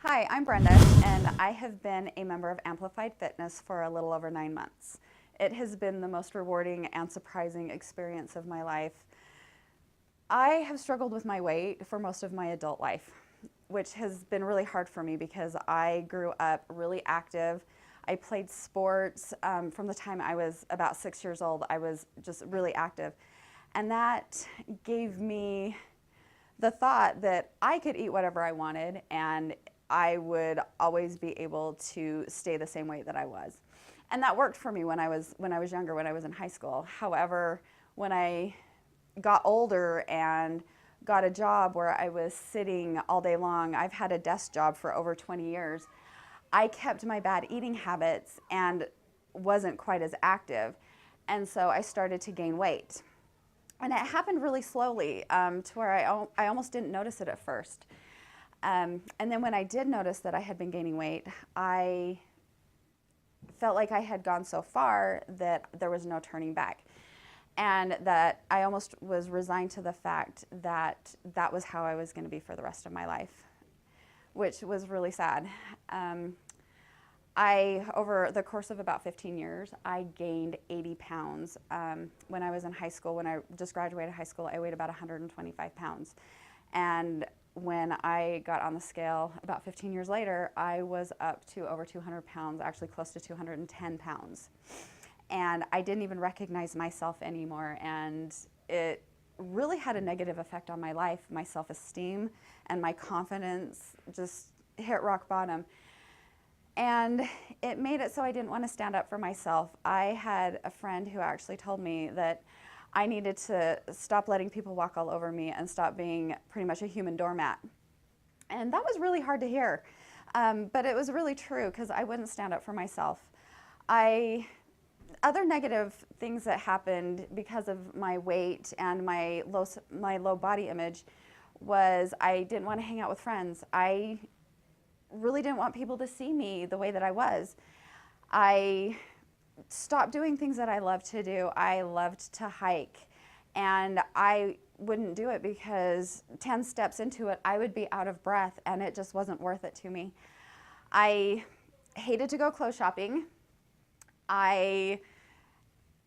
Hi, I'm Brenda, and I have been a member of Amplified Fitness for a little over 9 months. It has been the most rewarding and surprising experience of my life. I have struggled with my weight for most of my adult life, which has been really hard for me because I grew up really active. I played sports from the time I was about 6 years old. I was just really active. And that gave me the thought that I could eat whatever I wanted and I would always be able to stay the same weight that I was. And that worked for me when I was younger, when I was in high school. However, when I got older and got a job where I was sitting all day long, I've had a desk job for over 20 years. I kept my bad eating habits and wasn't quite as active. And so I started to gain weight. And it happened really slowly to where I almost didn't notice it at first. And then when I did notice that I had been gaining weight, I felt like I had gone so far that there was no turning back. And that I almost was resigned to the fact that that was how I was going to be for the rest of my life, which was really sad. Over the course of about 15 years, I gained 80 pounds. When I was in high school, when I just graduated high school, I weighed about 125 pounds. And when I got on the scale about 15 years later, I was up to over 200 pounds, actually close to 210 pounds. And I didn't even recognize myself anymore. And it really had a negative effect on my life. My self-esteem and my confidence just hit rock bottom. And it made it so I didn't want to stand up for myself. I had a friend who actually told me that I needed to stop letting people walk all over me and stop being pretty much a human doormat. And that was really hard to hear. But it was really true because I wouldn't stand up for myself. Other negative things that happened because of my weight and my low body image was I didn't want to hang out with friends. I really didn't want people to see me the way that I was. I stopped doing things that I loved to do. I loved to hike, and I wouldn't do it because 10 steps into it, I would be out of breath, and it just wasn't worth it to me. I hated to go clothes shopping. I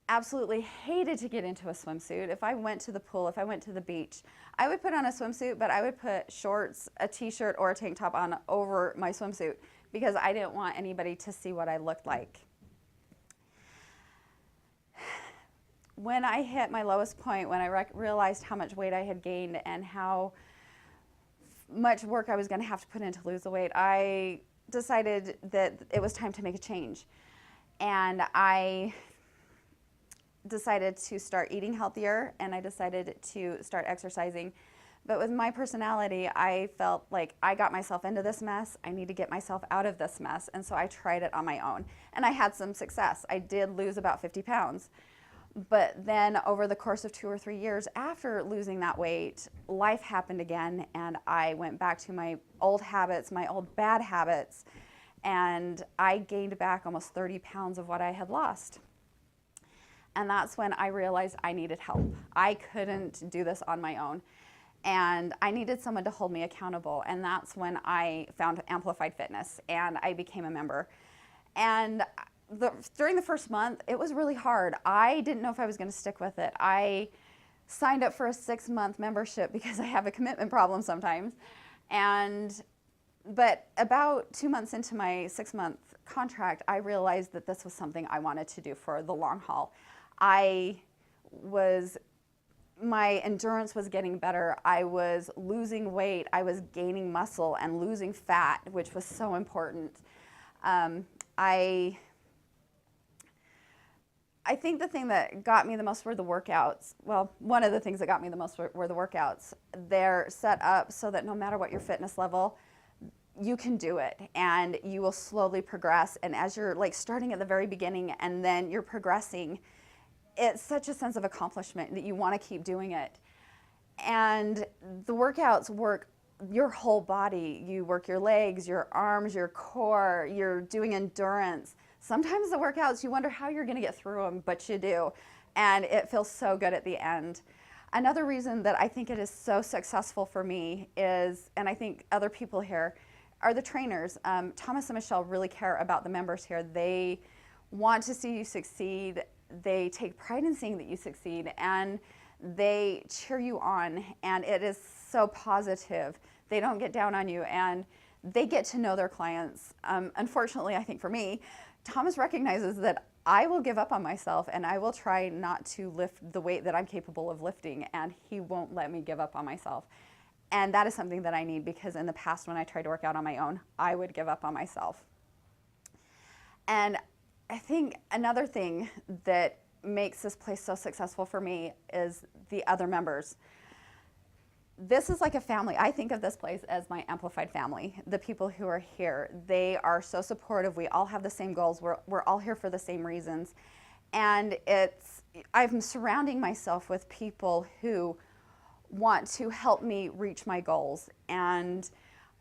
absolutely hated to get into a swimsuit. If I went to the pool, if I went to the beach, I would put on a swimsuit, but I would put shorts, a t-shirt, or a tank top on over my swimsuit because I didn't want anybody to see what I looked like. When I hit my lowest point, when I realized how much weight I had gained and how much work I was going to have to put in to lose the weight, I decided that it was time to make a change. And I decided to start eating healthier, and I decided to start exercising. But with my personality, I felt like I got myself into this mess. I need to get myself out of this mess. And so I tried it on my own. And I had some success. I did lose about 50 pounds. But then over the course of 2 or 3 years after losing that weight, life happened again, and I went back to my old habits, my old bad habits, and I gained back almost 30 pounds of what I had lost. And that's when I realized I needed help. I couldn't do this on my own. And I needed someone to hold me accountable. And that's when I found Amplified Fitness and I became a member. And during the first month, it was really hard. I didn't know if I was going to stick with it. I signed up for a 6-month membership because I have a commitment problem sometimes. But about 2 months into my 6-month contract, I realized that this was something I wanted to do for the long haul. My endurance was getting better. I was losing weight. I was gaining muscle and losing fat, which was so important. I think the thing that got me the most were the workouts. Well, one of the things that got me the most were the workouts. They're set up so that no matter what your fitness level, you can do it and you will slowly progress. And as you're like starting at the very beginning and then you're progressing, it's such a sense of accomplishment that you want to keep doing it. And the workouts work your whole body. You work your legs, your arms, your core, you're doing endurance. Sometimes the workouts, you wonder how you're going to get through them, but you do. And it feels so good at the end. Another reason that I think it is so successful for me is, and I think other people here, are the trainers. Thomas and Michelle really care about the members here. They want to see you succeed. They take pride in seeing that you succeed, and they cheer you on, and it is so positive. They don't get down on you, and they get to know their clients. Unfortunately, I think for me, Thomas recognizes that I will give up on myself and I will try not to lift the weight that I'm capable of lifting, and he won't let me give up on myself. And that is something that I need, because in the past when I tried to work out on my own, I would give up on myself. And I think another thing that makes this place so successful for me is the other members. This is like a family. I think of this place as my amplified family. The people who are here, they are so supportive. We all have the same goals. We're all here for the same reasons. And I'm surrounding myself with people who want to help me reach my goals. And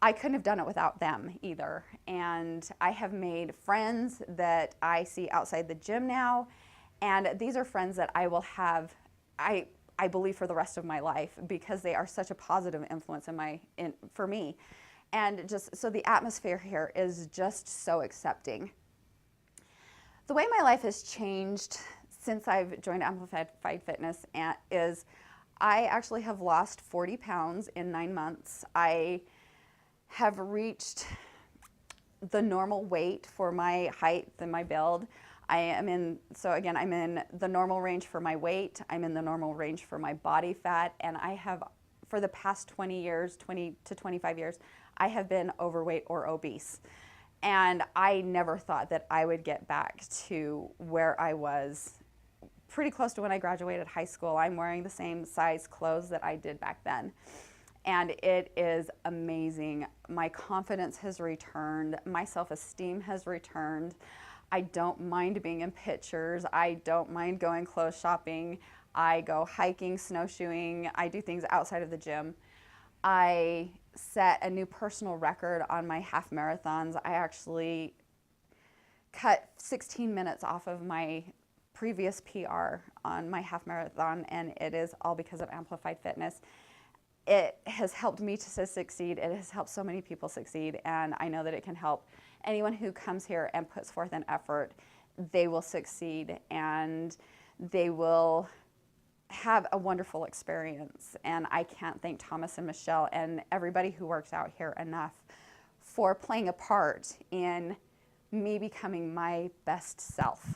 I couldn't have done it without them either. And I have made friends that I see outside the gym now. And these are friends that I will have, I believe, for the rest of my life, because they are such a positive influence for me. And just so the atmosphere here is just so accepting. The way my life has changed since I've joined Amplified Fitness is I actually have lost 40 pounds in 9 months. I have reached the normal weight for my height and my build. I'm in the normal range for my weight. I'm in the normal range for my body fat. And I have, for the past 20 to 25 years, I have been overweight or obese. And I never thought that I would get back to where I was pretty close to when I graduated high school. I'm wearing the same size clothes that I did back then. And it is amazing. My confidence has returned. My self-esteem has returned. I don't mind being in pictures. I don't mind going clothes shopping. I go hiking, snowshoeing. I do things outside of the gym. I set a new personal record on my half marathons. I actually cut 16 minutes off of my previous PR on my half marathon, and it is all because of Amplified Fitness. It has helped me to succeed. It has helped so many people succeed, and I know that it can help anyone who comes here and puts forth an effort. They will succeed, and they will have a wonderful experience. And I can't thank Thomas and Michelle and everybody who works out here enough for playing a part in me becoming my best self.